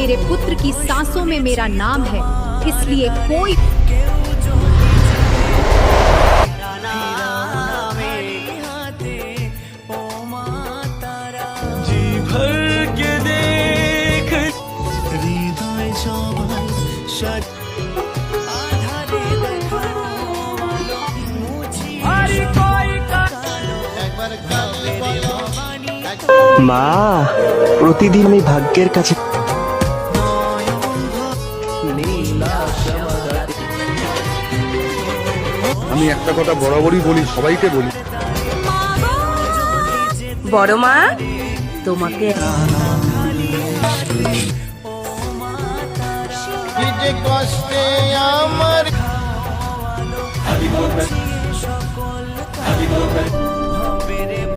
मेरे पुत्र की सांसों में मेरा नाम है, इसलिए कोई जी भर के देख हृदय সবাই সাজ আধারে দেখা মুছি আরে কই একবার কালে বলো মা, প্রতিদিন আমি ভাগ্যের কাছে আমি একটা কথা বরাবরই বলি, সবাইকে বলি, বড় মা তোমাকে কি যে কষ্টে আমার